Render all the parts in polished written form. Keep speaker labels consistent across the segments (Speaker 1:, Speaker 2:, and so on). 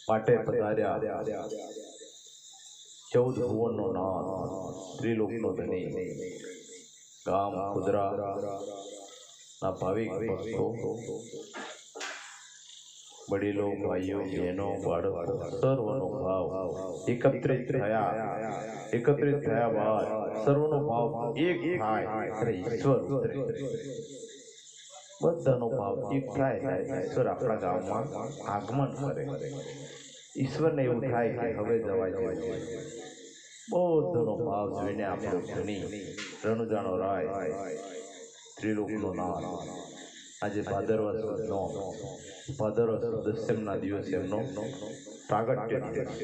Speaker 1: પાટે પધાર્યા 14 ભુવનનો નાથ ત્રિલોકનો ધણી ગામ ખુદરા ના ભાવિક ભક્તો, વડીલો, ભાઈઓ, બહેનો, બાળકો સર્વનો ભાવ એકત્રિત થયા બાદ સર્વનો ભાવ એક થાય ત્યારે ઈશ્વર ઉતરે. બધાનો ભાવ એક થાય ઈશ્વર આપણા ગામમાં આગમન કરે. ઈશ્વરને એવું થાય કે હવે જવાય જેવું છે. બધાનો ભાવ જોઈને આપણો ધણી રણુજાનો રાય ત્રિલોકનો નાથ આજે ભાદરવા સુદ દસમના દિવસે એમનો પ્રાગટ્ય દિવસ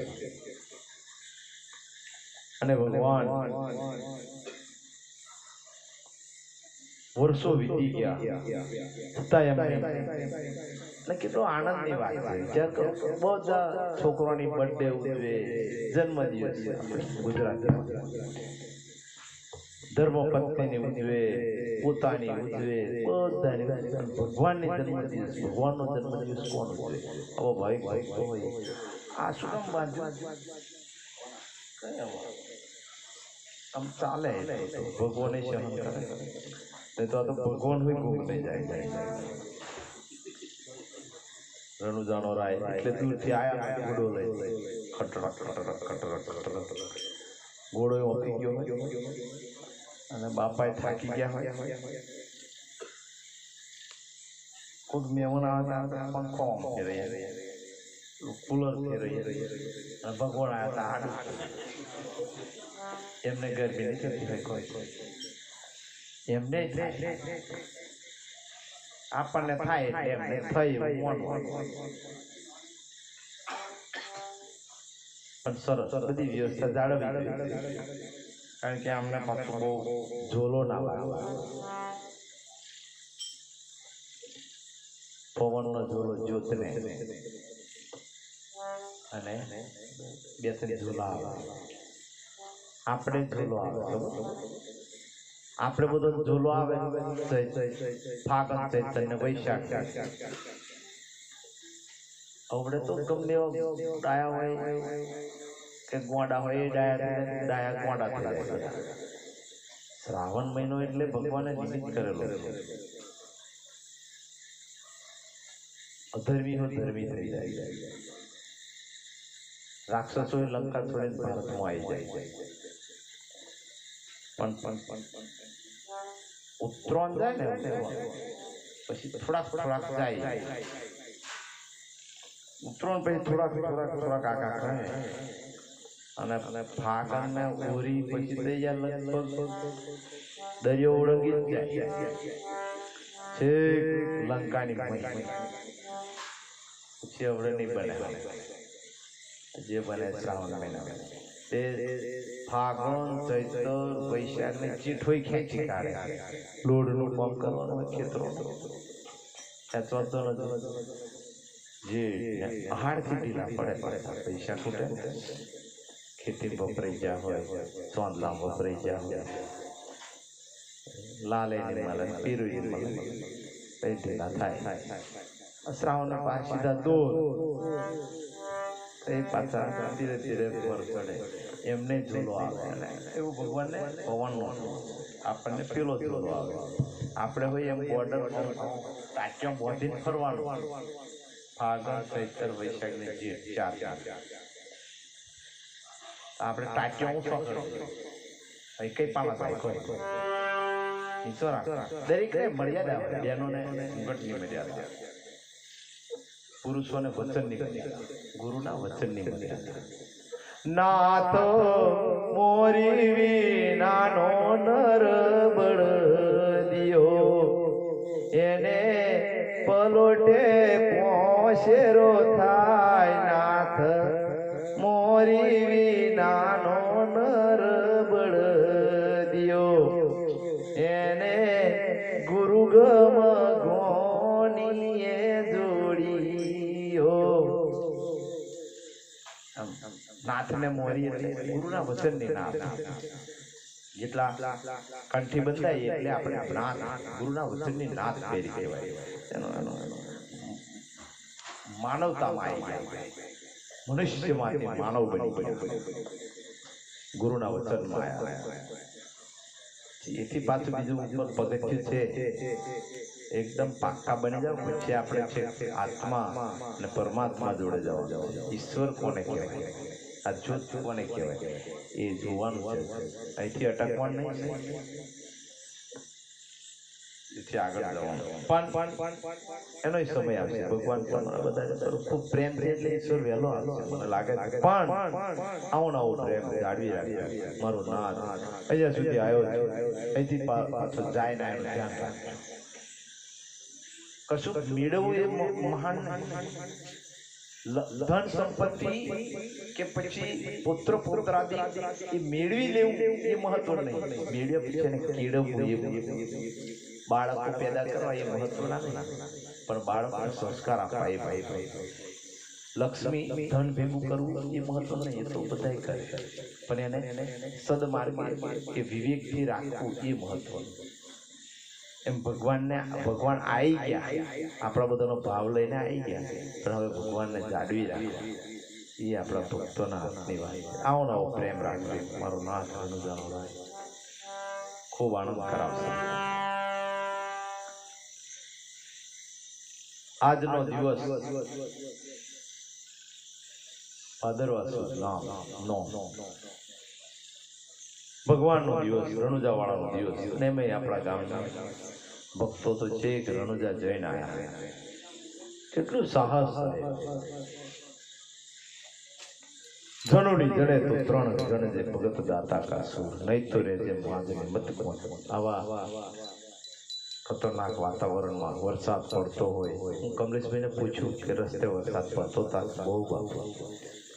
Speaker 1: અને ભગવાન વર્ષો વીતી ગયા છતાં એમને કેટલો આનંદની વાત છે. વિચાર કરો, બધા છોકરાની બર્થડે ઉજવે, જન્મદિવસ ગુજરાતીમાં ધર્મ પત્નીની ઉજવે, પોતાની ઉજવે, બધાની ભગવાનની જન્મદિવસ, ભગવાનનો જન્મદિવસ કોણ ઉજવે? હવે ભાઈ હોય આ શું કામ બાંધ્યું? આમ ચાલે ભગવાને સહન કરે, નહીં તો આ તો ભગવાન હોય કોક લઈ જાય. રણુજાનો રાય એટલે દૂરથી આયા ઘોડો લઈ ખટરક ખટરક ખટરક ખટરક ઘોડો ઓપી ગયો અને બાપાએ થાકી ગયા હોય. કોઈક મહેમાન આવતા પંખો ફેરવી, કુલર ફેરવી અને ભગવાન આવ્યા હતા એમને ગરમી નહીં થતી હોય કોઈ એમને આપણને થાય એટલે એમને થયું પણ સરસ બધી વ્યવસ્થા જાળવી, કારણ કે અમને પાછું બહુ ઝોલો ના લાગે. પવનનો ઝોલો જ્યોતને અને બે ત્રણ ઝોલા આવે, આપણે ઝોલો આવે, આપણે બધો ઝોલો આવે ફાગણ ચૈત્ર ને વૈશાખ. આપણે તો ગમે ડાયા હોય કે ગોંડા હોય એ ડાયા ગોંડા થઈ જાય. શ્રાવણ મહિનો એટલે ભગવાને નિમિત્ત કરેલો છે. અધર્મી હોય ધર્મી થઈ જાય. રાક્ષસો લંકા છોડીને ભારતમાં આવી જાય. પણ ઉત્તરાયણ જાય ને પછી થોડાક જાય, ઉત્તરાયણ પછી થોડાક આકા કરે અને ફાગણ ને ઓરી પછી થઈ જાય લગભગ દરિયો ઓળંગી જ જાય છે લંકાની પછી હવે નહીં બને. જે બને શ્રાવણ મહિના તે ફાગણ ચૈત્ર વૈશાખ ને ચીઠોઈ ખેંચી કાઢે. લોડનું કામ કરવાનું ખેતરો જે આહારથી ઢીલા પડે પૈસા ખૂટે, ખેતી વપરાઈ ગયા હોય, ચોંદલા વપરાઈ ગયા હોય, લાલે મળે પીરું મળે કઈ ઢીલા થાય. શ્રાવણ પાસ સીધા દોર એ પાછા ધીરે ધીરે ભર ચડે એમને ઝોલો આવે. એવું ભગવાનને પવનનો આપણને પેલો ઝોલો આવે. આપણે હોય એમ બોર્ડર ટાંચો બોધીને ફરવાનું. ફાગણ ચૈત્ર વૈશાખ ને જે 4 આપણે ટાંચો ઊંચો કરીએ કઈ પાવા થાય કોઈ દરેકને મર્યાદા હોય. બહેનોને ઘૂંઘટની મર્યાદા, પુરુષોને વચનની મર્યાદા, ગુરુના વચનની મર્યાદા. નાથ મોરી વિનાનો નર બળદિયો એને પલોટે પોશેરો થાય. નાથ મોરી વિનાનો નર બળદિયો એને ગુરુ ગમ ગોનીએ જોડીયો. નાથને મોરી એટલે ગુરુના વચનની નાથ. જેટલા કંઠી બંધાય એટલે આપણે નાથ ગુરુના વચનની નાથ ફેરી કહેવાય. એનો માનવતામાં આવી જાય, મનુષ્યમાંથી માનવ બની ગયો, ગુરુના વચનમાં આવ્યા. એથી પાછું બીજું ઉપર પગથિયું છે એકદમ પાક્કા બની જાવ પછી આપણે છે આત્મા અને પરમાત્મા જોડે જવાનું. ઈશ્વર કોને કહેવાય, આ જ્યોત કોને કહેવાય એ જોવાનું છે. અહીંથી અટકવાનું નહીં, એથી આગળ જવાનું. પણ એનો સમય આવશે. ભગવાન પણ બધા ખૂબ પ્રેમ છે એટલે ઈશ્વર વહેલો આવશે મને લાગે છે. પણ આવો નવો પ્રેમ જાળવી રાખજો. મારો નાથ અહીંયા સુધી આવ્યો છે, અહીંથી પાછો જાય ના એનું ધ્યાન રાખજો. કશું મેળવવું એ મહાન ધન સંપત્તિ કે પછી પુત્ર પુત્રાદિ એ મેળવી લેવું એ મહત્વ નહીં. મેળવ્યા પછી એને કેળવવું એ બાળકો પેદા કરવા એ મહત્વ ના, પણ બાળકોને સંસ્કાર આપવા એ ભાઈ. લક્ષ્મી ધન ભેગું કરવું એ મહત્વ નહીં, એ તો બધા કરે, પણ એને સદમાર્ગે કે વિવેકથી રાખવું એ મહત્વનું. એમ ભગવાન આવી ગયા, આપણા બધાનો ભાવ લઈને આવી ગયા, પણ હવે ભગવાનને જાળવી રાખવા એ આપણા ભક્તોના હાથની વાત છે. આવો નવો પ્રેમ રાખજો. મારો નાથ રણુજાનો રાય ખૂબ આનંદ કરાવશે. આજનો દિવસ ભાદરવા સુદ નામ ભગવાનનો દિવસ, રણુજા વાળાનો દિવસ. અને મેં આપણા ગામના ભક્તો તો છે કે રણુજા જઈને આવ્યા. કેટલું સાહસ. જનુડી જડે તો 3 જણ જે ભગત દાતા કા સુર, નહીં તો રે જે માંગને મત કોણ. આવા ખતરનાક વાતાવરણમાં વરસાદ પડતો હોય, હું કમલેશભાઈને પૂછ્યું કે રસ્તે વરસાદ પડતો હતા, બહુ બાપુ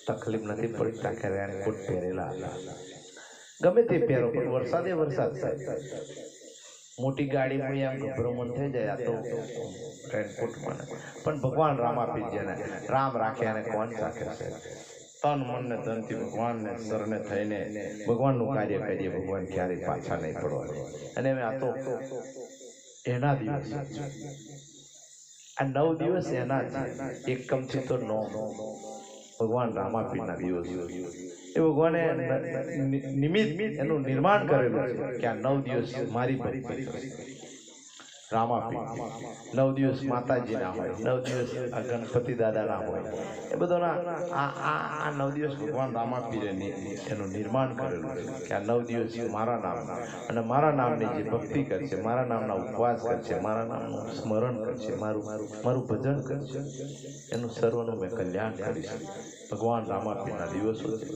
Speaker 1: તકલીફ નથી પડતા કે રેનકોટ પહેરેલા હતા, ગમે તે પહેરો પણ વરસાદે વરસાદ થાય. મોટી ગાડીમાં આમ ગભરામણ થઈ જાય. આ તો રેનકોટમાં પણ ભગવાન રામ આપી જેને રામ રાખે અને કોણ રાખે છે. તન મન ને ધનથી ભગવાનને શરણે થઈને ભગવાનનું કાર્ય કરીએ, ભગવાન ક્યારેય પાછા નહીં પડવા. અને આ તો એના દિવસ, આ 9 દિવસ એના છે. એકમથી તો 9 ભગવાન રામાપીરના દિવસ. એ ભગવાને નિમિત્ત એનું નિર્માણ કરેલું છે કે આ 9 દિવસ મારી ભક્તિ રામાપી, 9 દિવસ માતાજીના હોય, 9 દિવસ ગણપતિ દાદાના હોય. એ બધાના આ 9 દિવસ ભગવાન રામાપીરે એનું નિર્માણ કરેલું છે કે આ 9 દિવસ મારા નામ અને મારા નામની જે ભક્તિ કરશે, મારા નામના ઉપવાસ કરશે, મારા નામનું સ્મરણ કરશે, મારું ભજન કરશે, એનું સર્વનું મેં કલ્યાણ કરીશ. ભગવાન રામાપીરના દિવસો છે.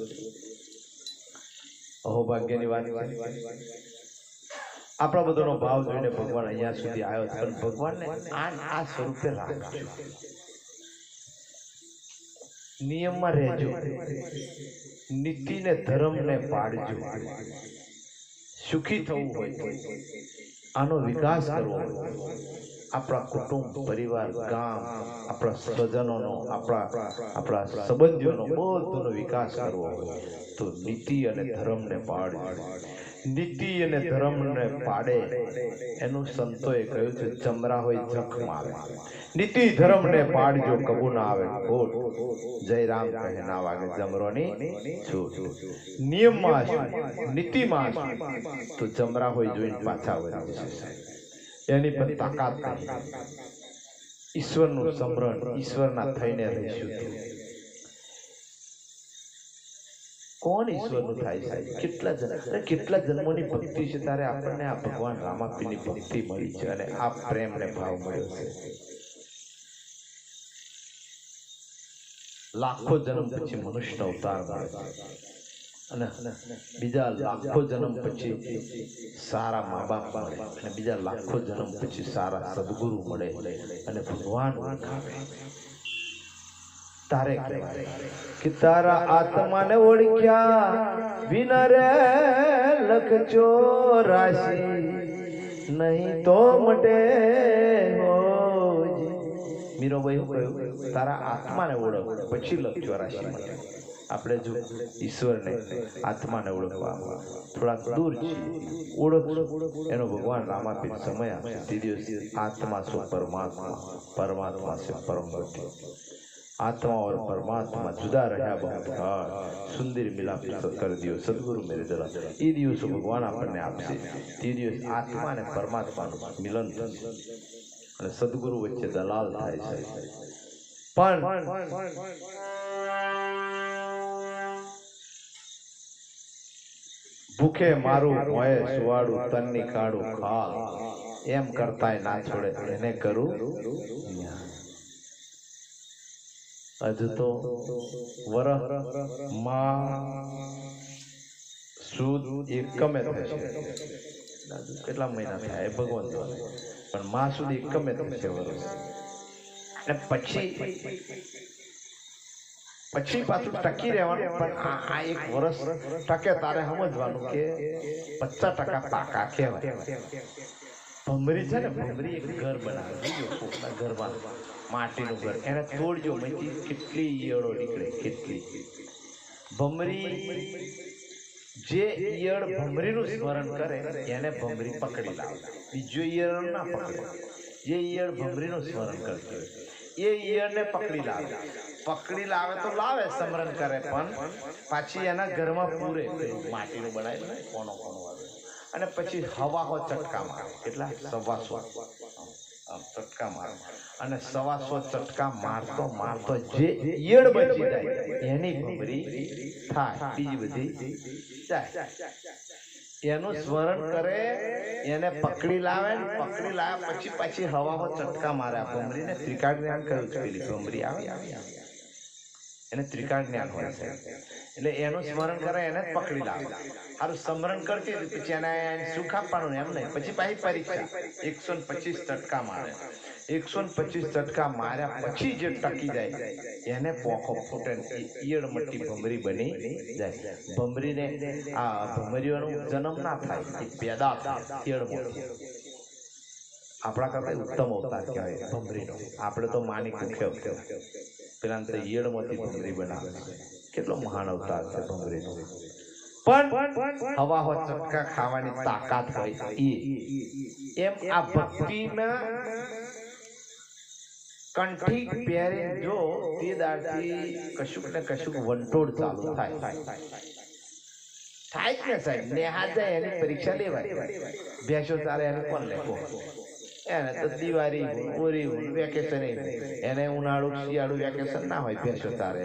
Speaker 1: અહોભાગ્યની વાત છે. આપણા બધાનો ભાવ જોઈને ભગવાન અહીંયા સુધી આવ્યો છે, પણ ભગવાનને આ સ્વરૂપે રાખજો. નિયમમાં રહેજો, નીતિને ધર્મને પાડજો. સુખી થવું હોય, આનો વિકાસ કરવો હોય, આપણા કુટુંબ પરિવાર ગામ આપણા સ્વજનોનો આપણા સંબંધીઓનો બધોનો વિકાસ કરવો હોય તો નીતિ અને ધર્મને પાડજો. નીતિ અને ધર્મને પાડે એનું સંતોએ કહ્યું છે, જમરા હોય જખ મારે. નીતિ ધર્મને પાડજો કબુ ના આવે ખોટ, જય રામ કહે ના વાગે જમરોની છૂટ. નિયમમાં શું, નીતિમાં શું, તો જમરા હોય જોઈને પાછા વળી જશે. એની પણ તાકાત નહીં. ઈશ્વરનું સ્મરણ, ઈશ્વરના થઈને રહીશું. કોણ ઈશ્વરનું થાય છે? કેટલા જન્મોની ભક્તિ છે ત્યારે આપણને આ ભગવાન રામાપીની ભક્તિ મળી છે અને આ પ્રેમ ને ભાવ મળ્યો છે. લાખો જન્મ પછી મનુષ્યનો અવતાર મળે અને બીજા લાખો જન્મ પછી સારા મા બાપ મળે અને બીજા લાખો જન્મ પછી સારા સદગુરુ મળે અને ભગવાન ઓળખાવે. તારે કે તારા આત્માને ઓળખ્યા વિના રે લખ ચોરાશી નહીં તો મટે. મીરાબાઈ કહ્યું તારા આત્માને ઓળખ પછી લખ ચોરાશી મટે. આપણે જો ઈશ્વરને આત્માને ઓળખવા થોડાક દૂર છીએ, ઓળખ એનો ભગવાન રામાપીર સમય આપશે. તે દિવસ આત્મા સો પરમાત્મા, परमात्मा से परम गति. आत्मा और परमात्मा जुदा रहा बहुत काल, सुंदर मिलाप कर दियो सदगुरु मेरे जरा. એ દિવસો ભગવાન આપણને આપશે. તે દિવસ આત્મા અને પરમાત્માનું મિલન થશે અને સદગુરુ વચ્ચે દલાલ થાય છે. પણ ભૂખે મારું મોએ સુવાડું તનની કાળું ખા એમ કરતાય ના છોડે એને કરું. હજુ તો વરહ માં સુદ એકમે થશે. કેટલા મહિના થાય ભગવાન જાણે, પણ માં સુદ એકમે થશે વરસ. અને પછી પાછું ટકી રહેવાનું. પણ આ એક વર્ષ ટકે તારે સમજવાનું કે 50% પાકા કહેવાય. ભમરી છે ને, ભમરી એક ઘર બનાવે કોકના ઘરમાં, માટીનું ઘર. એને તોડજો મયથી કેટલી ઈયળો નીકળે, કેટલી. ભમરી જે ઈયળ ભમરીનું સ્મરણ કરે એને ભમરી પકડી લાવે, બીજો ઈયળ ના પકડે. જે ઈયળ ભમરીનું સ્મરણ કરતી હોય એ ઈયળને પકડી લાવે. પકડી લાવે તો લાવે, સ્મરણ કરે, પણ પાછી એના ઘરમાં પૂરે માટીનું બનાવે કોનો આવે. અને પછી હવાહો ચટકા મારે. કેટલા? 125 ચટકા મારે. અને 125 ચટકા મારતો જે ઈયળ બચી જાય એની ભમરી થાય, બીજી બધી જાય. એનું સ્મરણ કરે, એને પકડી લાવે. પછી પાછી હવામાં ચટકા મારે. ભમરીને ત્રિકાળ જ્ઞાન કહ્યું છે. પેલી ભમરી આવે એને ત્રિકાળ જ્ઞાન હોય છે. એટલે એનું સ્મરણ કરે, એને જ પકડી લાવે. સારું સ્મરણ કરતી પછી એને સુખ આપવાનું એમ નહીં. પછી પાછી પરીક્ષા 125 ચટકા મારે. 125 ચટકા માર્યા પછી જે ટકી જાય એને પોખો ફૂટે, ઈયળ મટી ભમરી બની જાય. ભમરીને આ ભમરીઓનો જન્મ ના થાય, એ પેદા થાય ઈયળ મોટી. આપણા કરતા ઉત્તમ અવતાર કહેવાય ભમરીનો. આપણે તો માની કુખ્યો, પેલા તો ઈયળમાંથી ભમરી બનાવે. કેટલો મહાન અવતાર છે ભમરીનો. પણ હવા ચટકા ખાવાની તાકાત હોય એમ આ ભક્તિના કંઠી પહેરે જો તે દાડથી કશુંક ને કશુંક વંટોળ ચાલુ થાય જ ને સાહેબ. નેહા જાય એની પરીક્ષા લેવાય. ભેંસો ચારે એને કોણ લેખો? એને તો દિવાળી ઓરી વેકેશન, એને ઉનાળુ શિયાળુ વેકેશન ના હોય. ભેંસો ચારે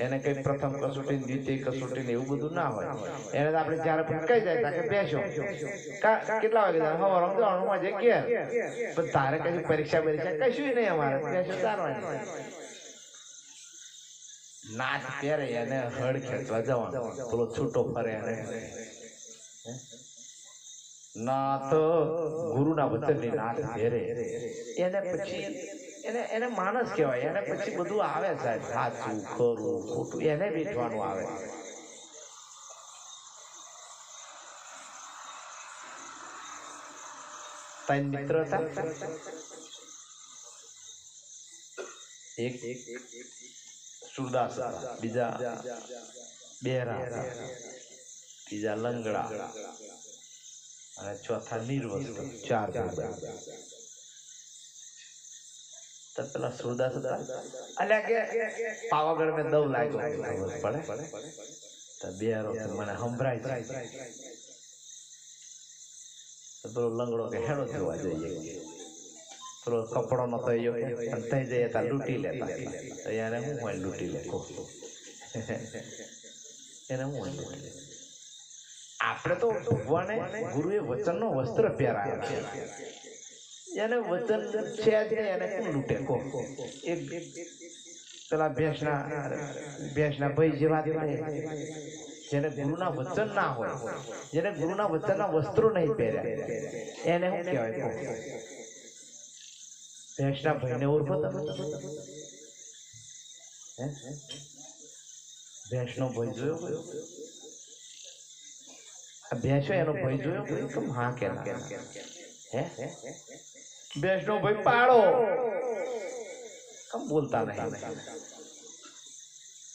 Speaker 1: એને કઈ પ્રથમ કસોટી, દ્વિતીય કસોટી એવું બધું ના હોય. એને તો આપણે જયારે પણ કઈ જાય કે ભેંસો કેટલા વાગે જાય, સવારમાં જવાનું મજે ઘેર. પણ તારે કઈ પરીક્ષા કશું નહીં. અમારે ભેંસો ચારવાની. નાચ પહેરે એને હળ ખેંચવા જવાનું, પેલો છૂટો ફરે એને નાથ ગુરુના વચનની નાથ પહેરે. એને પછી એને માણસ કહેવાય. એને પછી બધું આવે સાહેબ, સાચું ખરું ખોટું એને વેઠવાનું આવે. ત્રણ મિત્ર હતા. એક સુરદાસ હતા, બીજા બેરા હતા, ત્રીજા લંગડા અને ચોથા નિર્વસ્ત. 4 ભાઈ. તો પેલા સુરદાસ હતા, અલ્યા કે પાવાગઢ મેં દવ લાગ્યો પડે તો બેરો મને સંભળાય છે. તો પેલો લંગડો કે હેડો જોવા જઈએ. પેલો કપડો નતો તઈ જઈએ તા લૂંટી લેતા. તો એને હું હોય લૂંટી લે, એને હું હોય. આપણે તો ભગવાને ગુરુએ વચનનો વસ્ત્ર પહેરાયો છે. એને વચન છે જ નહીં, એને કોણ લૂંટે? એક પેલા ભેંસના ભાઈ જેવા જેને ગુરુના વચન ના હોય, જેને ગુરુના વચનના વસ્ત્રો નહીં પહેર્યા, એને શું કહેવાય? ભેંસના ભાઈને ઓળખો તમે? ભેંસનો ભાઈ જોયો? ભેંસો એનો ભાઈ જોયો? કેમ હા કે હે? ભેંસનો ભાઈ પાડો. કેમ બોલતા નહીં?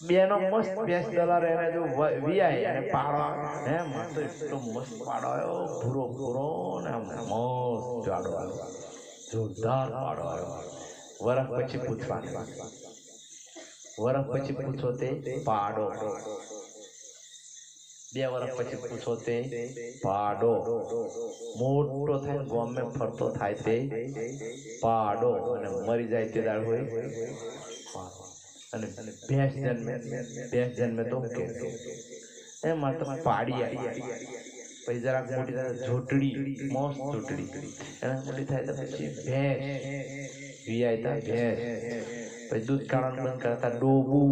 Speaker 1: બેનો મસ્ત ભેંસ દલાર એને જો વિયાય અને પાડો હે મસ્ત, એટલો મસ્ત પાડો આવ્યો, ભૂરો ભૂરો ને મસ્ત જાડો આવ્યો, જોરદાર પાડો આવ્યો. વરસ પછી પૂછવાનું, વરસ પછી પૂછો તે પાડો 2 વર્ષ પછી પૂછો તે પાડો મોટો થાય ગામે ફરતો થાય તે પાડો અને મરી જાય તે દાડ હોય અને ભેંસ જન્મે તો કે એમાં તો પાડી આવી પછી જરાક મોટી થાય જોટડી મસ્ત જોટડી એના મોટી થાય તો પછી ભેંસ વિયાય તા ભેંસ પછી દૂધ કાઢવાનું બંધ કરતા ડોબું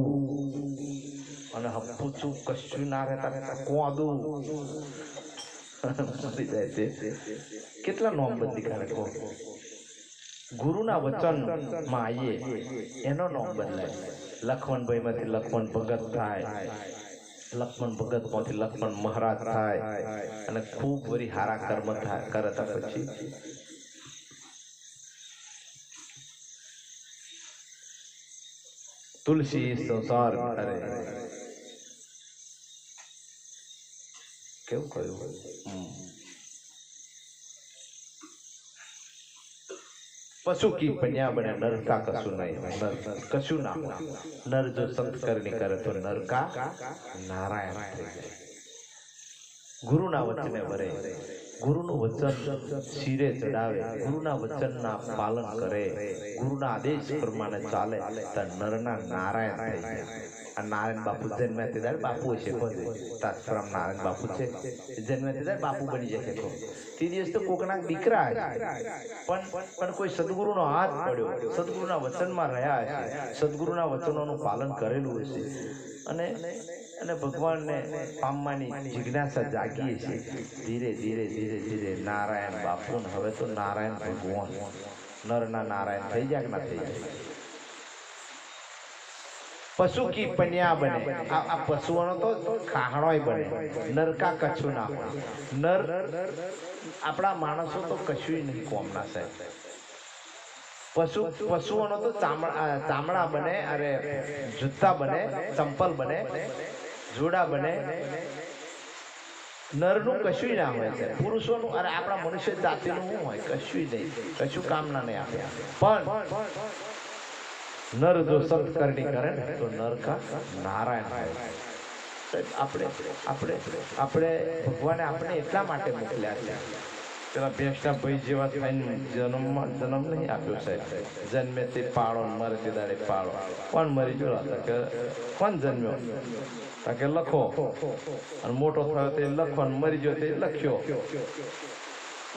Speaker 1: અને હપુચું કશું ના રહેતા કોદું મરી જાય છે કેટલા નોમ બદલી કાઢે કહો ગુરુના વચન માં આવીએ એનો નોમ બદલાય લખમણભાઈ માંથી લખમણ ભગત થાય લક્ષ્મણ ભગત માંથી લક્ષ્મણ મહારાજ થાય અને ખૂબ વરી હારા કર્મ થાય કરતા પછી તુલસી સંસાર કરે કેવું કહ્યું पशु की पन्या बने नर का कशु नहीं नर कशु ना नर जो संत करनी करे तो नर का नारायण થઈ જાય ગુરુના વચને વરે ગુરુનું વચન શિરે ચડાવે ગુરુના વચનના પાલન કરે ગુરુના આદેશ પ્રમાણે ચાલે તો નરના નારાયણ થઈ જાય આ નારાયણ બાપુ જન્મે તે દાડ બાપુ છે કોજે તાત્પરમ નારાયણ બાપુ છે જન્મે તે દાડ બાપુ બની જશે કો તે દિવસ તો કોકના દીકરા પણ કોઈ સદગુરુનો હાથ પડ્યો સદગુરુના વચનમાં રહ્યા છે સદગુરુના વચનોનું પાલન કરેલું હશે અને અને ભગવાનને પામવાની જિજ્ઞાસા જાગીએ છે ધીરે ધીરે ધીરે ધીરે નારાયણ બાપુ હવે તો નારાયણ ભગવાન નરના નારાયણ થઈ જાય કે ના થઈ જાય પશુ કી પન્યા બને આ પશુઓનો તો ખાહણોય બને નરકા કશું ના હોય નર આપણા માણસો તો કશું નહીં કોમના સાહેબ પશુઓનો તો ચામડા બને અરે જૂતા બને ચંપલ બને જોડા બને નરનું કશું ના હોય છે પુરુષોનું અરે આપણા મનુષ્ય જાતિનું શું હોય કશું નહીં કશું કામના નહીં આપે પણ નર જો સંત કરણી કરે ને તો નર કા નારાયણ થાય આપણે ભગવાને આપણે એટલા માટે મોકલ્યા છે પેલા ભેંસના ભાઈ જેવા થઈને જન્મ નહીં આપ્યો સાહેબ જન્મે તે પાળો મરે તે દાડે પાળો કોણ મરી ગયો કે કોણ જન્મ્યો કે લખો અને મોટો થયો તે લખો અને મરી ગયો તે લખ્યો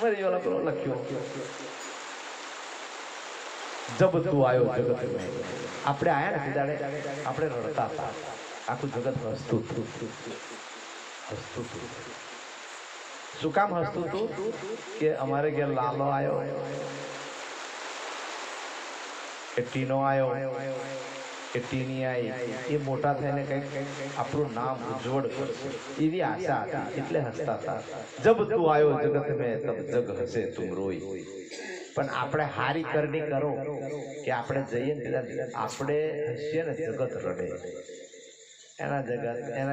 Speaker 1: મરી ગયો લખ્યો જબ તું આવ્યો જગત આપણે આયા ને તે દાડે આપણે રડતા હતા આખું જગત હસતું શું કામ હસતું હતું કે અમારે ઘેર લાલો આવ્યો કે ટીનો આવ્યો કે ટીની આવી એ મોટા થઈને કંઈક આપણું નામ ઉજ્જવળ કરશે એવી આશા હતી એટલે હસતા હતા જબ તું આવ્યો જગત મેં તબ જગ હસે તુમ રોઈ પણ આપણે હારી કરણી કરો કે આપણે જઈએ ને આપણે હસીએ ને જગત રડે એના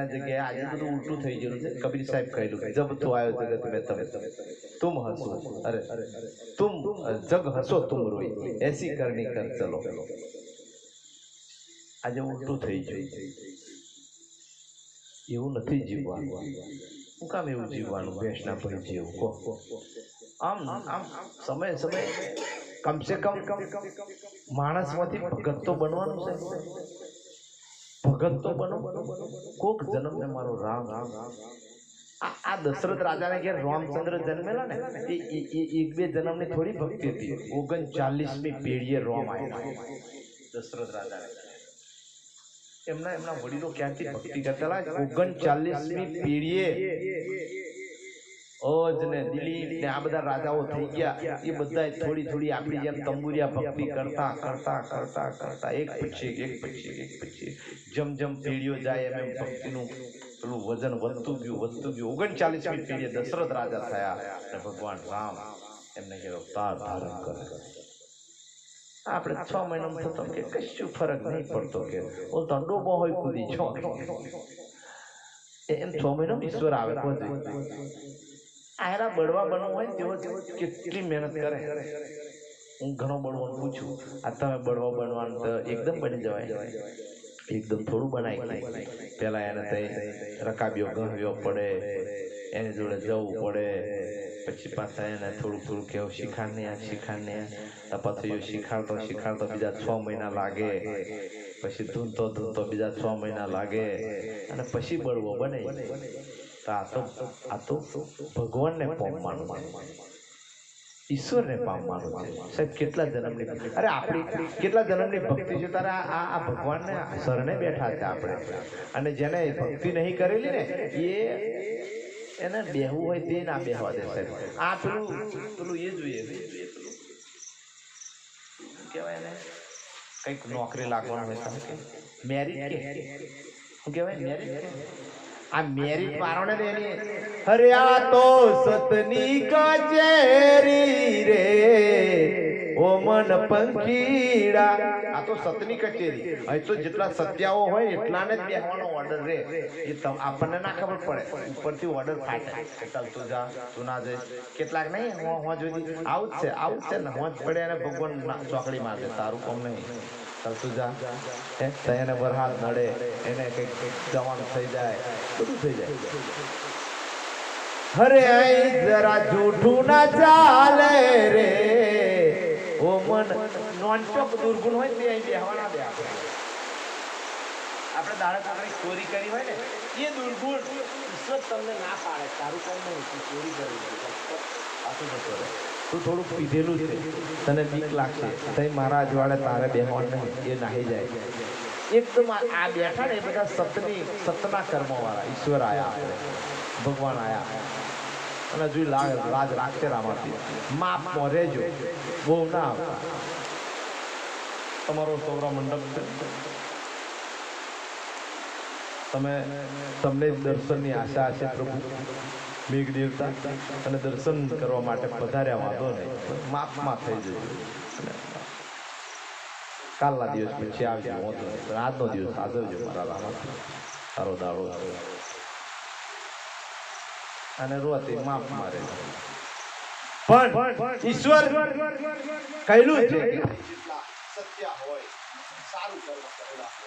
Speaker 1: જગ્યાએ આજે બધું ઉલટું થઈ ગયું છે કબીર સાહેબ કહેલું જબ તું આવ્યો જગત મેં તમે તુમ હસો અરે તુમ જગ હસો તુમ રોઈ એસી કરણી કર ચલો આજે ઉલટું થઈ ગયું એવું નથી જીવવાનું શું કામ એવું જીવવાનું ભેંસના ભાઈ જેવું કહો આમ સમય કમસે કમ માણસમાંથી ભગત તો બનવાનું છે ભગત તો બનો કોક જન્મ ને મારો રામ આ દશરથ રાજાને ઘેર રામચંદ્ર જન્મેલા ને એ એક બે જન્મની થોડી ભક્તિ હતી 39મી પેઢીએ રામ આવ્યા દશરથ રાજાને એમના વડીલો ક્યાંથી ભક્તિ કરતા 39મી પેઢીએ ઓજ ને દિલીપ ને આ બધા રાજાઓ થઈ ગયા એ બધા થોડી આપણી જેમ તંબુરિયા ભક્તિ કરતા એક પછી જમ પેઢીઓ જાય એમ ભક્તિનું પેલું વજન વધતું ગયું 39મી પેઢીએ દશરથ રાજા થયા અને ભગવાન રામ એમને કે અવતાર ધારણ કરે આપણે 6 મહિનામાં થતો કે કશું ફરક નહીં પડતો કે ઓ તો ડોબો હોય કુદી છો એમ 6 મહિનામાં ઈશ્વર આવે કોઈ આયરા બળવા બનવું હોય તેઓ કેટલી મહેનત કરે હું ઘણો બળવાનું પૂછું આ તમે બળવા બનવાનું તો એકદમ બની જવાય એકદમ થોડું બનાવી પેલા એને તે રકાબીઓ ગણવ્યો પડે, એની જોડે જવું પડે, પછી પાછા એને થોડું થોડું કેવું શીખાડને પછી શીખાડતો બીજા 6 મહિના લાગે, પછી ધૂનતો બીજા 6 મહિના લાગે, અને પછી બળવો બને. તો આ તો ભગવાનને પામવાનું, ઈશ્વરને પામવાનું છે. સાહેબ કેટલા જન્મની, અરે આપણી કેટલા જન્મની ભક્તિ છે તારે આ ભગવાનને શરણે બેઠા છે આપણે. અને જેને ભક્તિ નહીં કરેલી ને એને બેહવું હોય તે ના બેહવા દે સાહેબ. આ પેલું એ જોઈએ પેલું કહેવાય ને, કંઈક નોકરી લાગવાનું હોય તમે કે મેરિટ કે શું કહેવાય મેરિટ, આ મેરિટ વાળોને એની અરે આ તો સતની કચેરી રે ઓ મન પંખીડા, આ તો સતની કચેરી. અહીં તો જેટલા સત્યાઓ હોય એટલાને જ બેહવાનો ઓર્ડર રે. એ આપણને ના ખબર પડે, ઉપરથી ઓર્ડર ફાટે કે ચાલ તું જા, તું ના જઈશ. કેટલાક નહીં હું જોઈ આવું જ છે ને, હું જ પડે અને ભગવાન ચોકડી મારે તારું કામ નહીં, ચાલતું જા. એને વરહાદ નડે, એને કંઈક જવાનું થઈ જાય, બધું થઈ જાય. અરે અહીં જરા જૂઠું ના ચાલે રે ઓ મન. નોનસ્ટોપ દુર્ગુણ હોય તે અહીં બેહવાના દે. આપણે દાડે કાંઈ ચોરી કરી હોય ને એ દુર્ગુણ ઈશ્વર તમને ના પાડે, તારું કામ નહીં, તું ચોરી કરી પાછું જતો રહે. તું થોડું પીધેલું છે, તને બીક લાગશે, તઈ મારા અજવાળે તારે બેહવાનું નહીં, એ નાહી જાય. એકદમ આ બેઠા ને એ બધા સતના કર્મો વાળા ઈશ્વર આયા, આપણે ભગવાન આયા. અને જો લાજ રાખશે રામાથી, માપમાં રહેજો, બહુ ના આવતા. તમારો સૌરા મંડપ છે, તમને દર્શનની આશા છે પ્રભુ મેઘ દેવતા, અને દર્શન કરવા માટે પધાર્યા, વાંધો નહીં, માપમાં થઈ જજો. કાલના દિવસ પછી આવજો, વાંધો નહીં, આજનો દિવસ હાજરજો મારા રામા, તારો દાડો અને રોતે માફ મારે. પણ ઈશ્વર કહેલું છે સત્ય હોય સારું કર્મ કરેલા